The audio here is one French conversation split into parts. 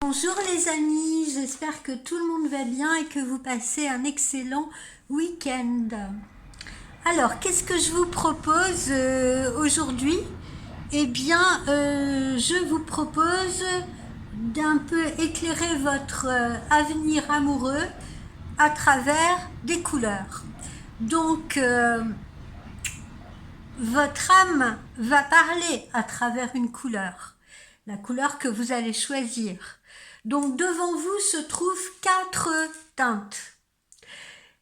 Bonjour les amis, j'espère que tout le monde va bien et que vous passez un excellent week-end. Alors, qu'est-ce que je vous propose aujourd'hui? Eh bien, je vous propose d'un peu éclairer votre avenir amoureux à travers des couleurs. Donc, votre âme va parler à travers une couleur, la couleur que vous allez choisir. Donc devant vous se trouvent 4 teintes.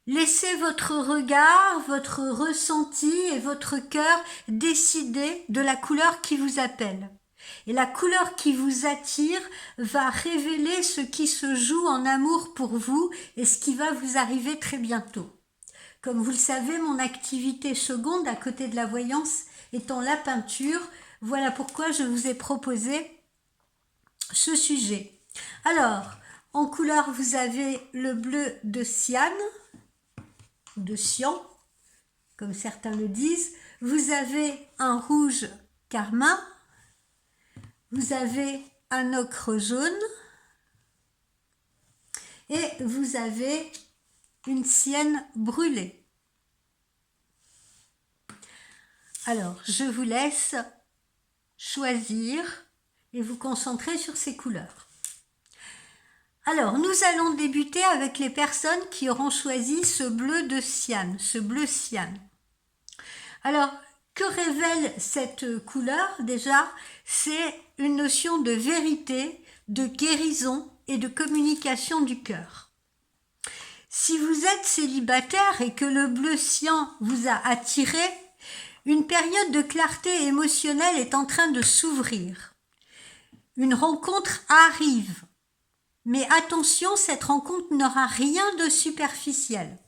Laissez votre regard, votre ressenti et votre cœur décider de la couleur qui vous appelle. Et la couleur qui vous attire va révéler ce qui se joue en amour pour vous et ce qui va vous arriver très bientôt. Comme vous le savez, mon activité seconde à côté de la voyance étant la peinture, voilà pourquoi je vous ai proposé ce sujet. Alors, en couleur, vous avez le bleu de cyan, de cyan, comme certains le disent. Vous avez un rouge carmin. Vous avez un ocre jaune. Et vous avez une sienne brûlée. Alors, je vous laisse choisir et vous concentrer sur ces couleurs. Alors, nous allons débuter avec les personnes qui auront choisi ce bleu de cyan, ce bleu cyan. Alors, que révèle cette couleur déjà? C'est une notion de vérité, de guérison et de communication du cœur. Si vous êtes célibataire et que le bleu cyan vous a attiré, une période de clarté émotionnelle est en train de s'ouvrir. Une rencontre arrive. Mais attention, cette rencontre n'aura rien de superficiel.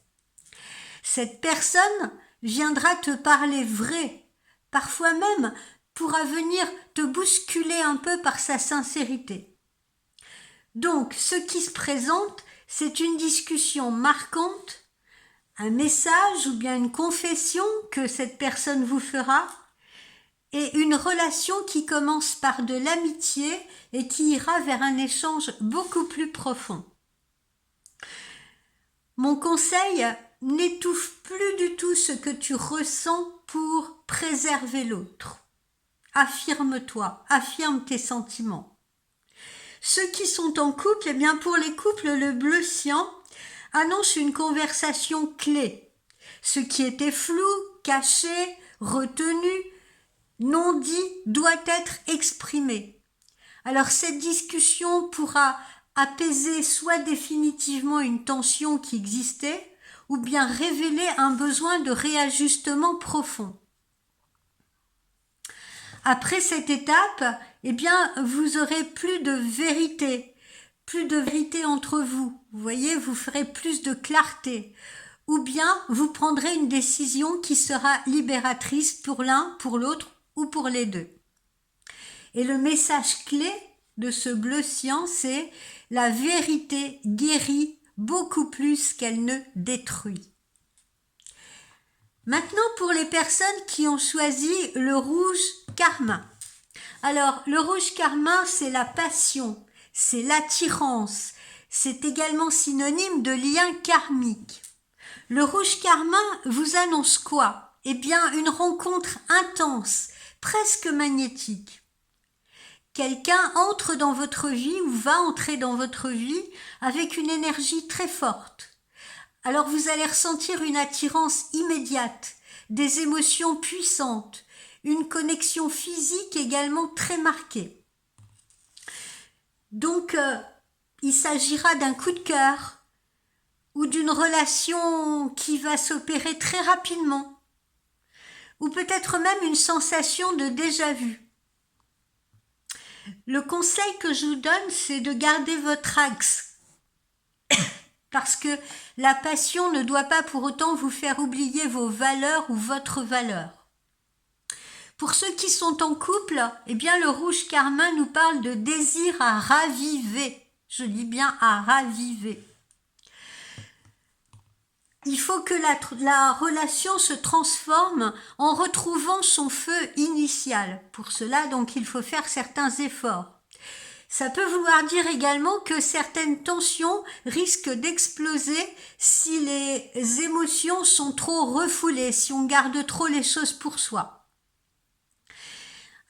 Cette personne viendra te parler vrai, parfois même pourra venir te bousculer un peu par sa sincérité. Donc, ce qui se présente, c'est une discussion marquante, un message ou bien une confession que cette personne vous fera, et une relation qui commence par de l'amitié et qui ira vers un échange beaucoup plus profond. Mon conseil, n'étouffe plus du tout ce que tu ressens pour préserver l'autre. Affirme-toi, affirme tes sentiments. Ceux qui sont en couple, eh bien pour les couples, le bleu cyan annonce une conversation clé. Ce qui était flou, caché, retenu, non dit doit être exprimé. Alors cette discussion pourra apaiser soit définitivement une tension qui existait, ou bien révéler un besoin de réajustement profond. Après cette étape, eh bien, vous aurez plus de vérité entre vous. Vous voyez, vous ferez plus de clarté. Ou bien vous prendrez une décision qui sera libératrice pour l'un, pour l'autre ou pour les deux. Et le message clé de ce bleu cyan, c'est la vérité guérit beaucoup plus qu'elle ne détruit. Maintenant, pour les personnes qui ont choisi le rouge carmin. Alors, le rouge carmin, c'est la passion, c'est l'attirance, c'est également synonyme de lien karmique. Le rouge carmin vous annonce quoi? Eh bien, une rencontre intense, presque magnétique. Quelqu'un entre dans votre vie ou va entrer dans votre vie avec une énergie très forte. Alors vous allez ressentir une attirance immédiate, des émotions puissantes, une connexion physique également très marquée. Donc, il s'agira d'un coup de cœur ou d'une relation qui va s'opérer très rapidement, ou peut-être même une sensation de déjà-vu. Le conseil que je vous donne, c'est de garder votre axe, parce que la passion ne doit pas pour autant vous faire oublier vos valeurs ou votre valeur. Pour ceux qui sont en couple, eh bien le rouge carmin nous parle de désir à raviver. Je dis bien à raviver. Il faut que la relation se transforme en retrouvant son feu initial. Pour cela, donc, il faut faire certains efforts. Ça peut vouloir dire également que certaines tensions risquent d'exploser si les émotions sont trop refoulées, si on garde trop les choses pour soi.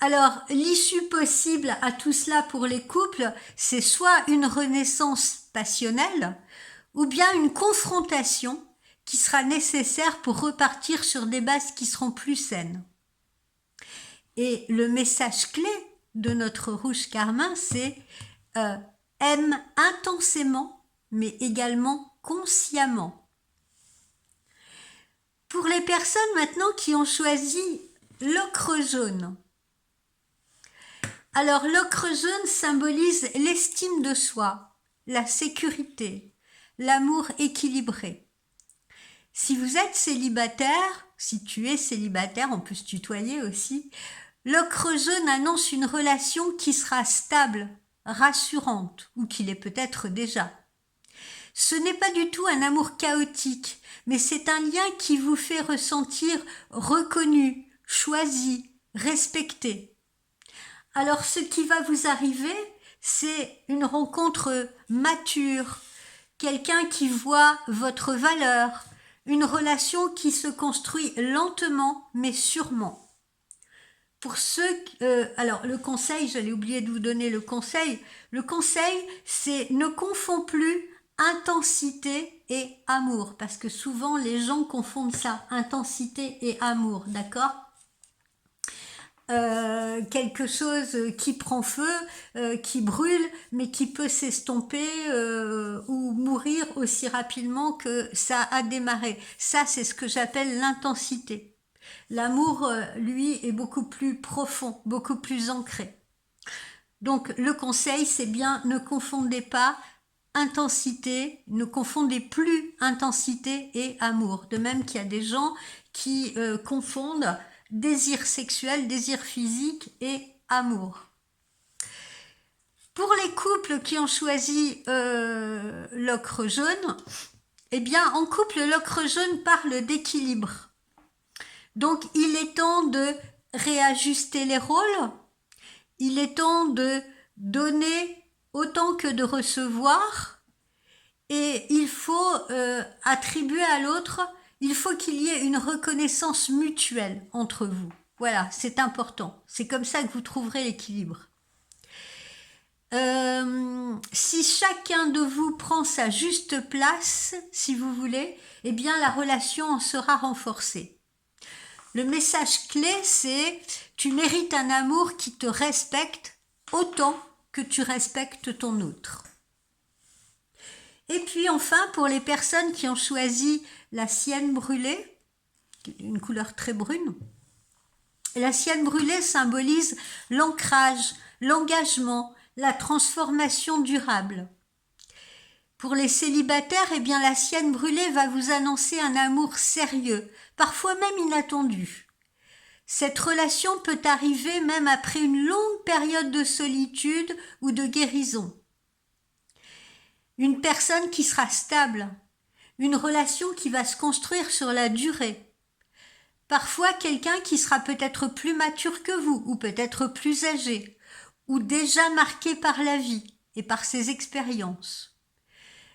Alors, l'issue possible à tout cela pour les couples, c'est soit une renaissance passionnelle, ou bien une confrontation qui sera nécessaire pour repartir sur des bases qui seront plus saines. Et le message clé de notre rouge carmin, c'est aime intensément, mais également consciemment. Pour les personnes maintenant qui ont choisi l'ocre jaune, alors l'ocre jaune symbolise l'estime de soi, la sécurité, l'amour équilibré. Si vous êtes célibataire, si tu es célibataire, on peut se tutoyer aussi, l'ocre jaune annonce une relation qui sera stable, rassurante, ou qui l'est peut-être déjà. Ce n'est pas du tout un amour chaotique, mais c'est un lien qui vous fait ressentir reconnu, choisi, respecté. Alors ce qui va vous arriver, c'est une rencontre mature, quelqu'un qui voit votre valeur, une relation qui se construit lentement mais sûrement. Pour ceux, alors le conseil, j'allais oublier de vous donner le conseil, c'est ne confond plus intensité et amour, parce que souvent les gens confondent ça, intensité et amour, d'accord ? Quelque chose qui prend feu, qui brûle, mais qui peut s'estomper ou mourir aussi rapidement que ça a démarré. Ça, c'est ce que j'appelle l'intensité. L'amour, lui, est beaucoup plus profond, beaucoup plus ancré. Donc, le conseil, c'est bien ne confondez pas intensité, ne confondez plus intensité et amour. De même qu'il y a des gens qui confondent désir sexuel, désir physique et amour. Pour les couples qui ont choisi l'ocre jaune, eh bien en couple, l'ocre jaune parle d'équilibre. Donc il est temps de réajuster les rôles, il est temps de donner autant que de recevoir, et il faut attribuer à l'autre. Il faut qu'il y ait une reconnaissance mutuelle entre vous. Voilà, c'est important. C'est comme ça que vous trouverez l'équilibre. Si chacun de vous prend sa juste place, si vous voulez, eh bien la relation en sera renforcée. Le message clé, c'est tu mérites un amour qui te respecte autant que tu respectes ton autre. Et puis enfin, pour les personnes qui ont choisi la sienne brûlée, une couleur très brune, la sienne brûlée symbolise l'ancrage, l'engagement, la transformation durable. Pour les célibataires, eh bien la sienne brûlée va vous annoncer un amour sérieux, parfois même inattendu. Cette relation peut arriver même après une longue période de solitude ou de guérison. Une personne qui sera stable, une relation qui va se construire sur la durée. Parfois quelqu'un qui sera peut-être plus mature que vous, ou peut-être plus âgé, ou déjà marqué par la vie et par ses expériences.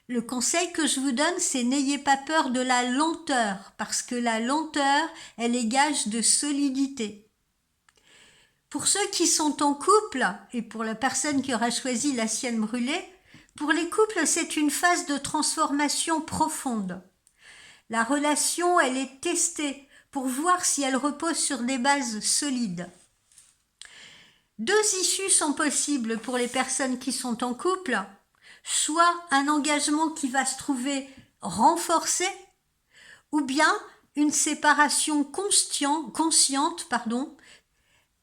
Le conseil que je vous donne, c'est n'ayez pas peur de la lenteur, parce que la lenteur, elle est gage de solidité. Pour ceux qui sont en couple, et pour la personne qui aura choisi la sienne brûlée, pour les couples, c'est une phase de transformation profonde. La relation, elle est testée pour voir si elle repose sur des bases solides. Deux issues sont possibles pour les personnes qui sont en couple, soit un engagement qui va se trouver renforcé, ou bien une séparation consciente,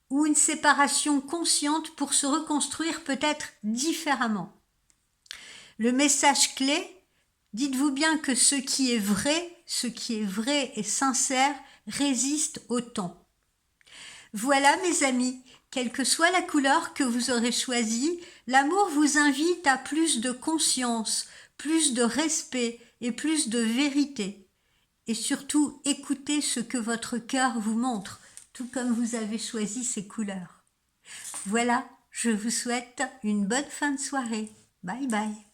ou une séparation consciente pour se reconstruire peut-être différemment. Le message clé, dites-vous bien que ce qui est vrai et sincère, résiste au temps. Voilà mes amis, quelle que soit la couleur que vous aurez choisie, l'amour vous invite à plus de conscience, plus de respect et plus de vérité. Et surtout, écoutez ce que votre cœur vous montre, tout comme vous avez choisi ces couleurs. Voilà, je vous souhaite une bonne fin de soirée. Bye bye.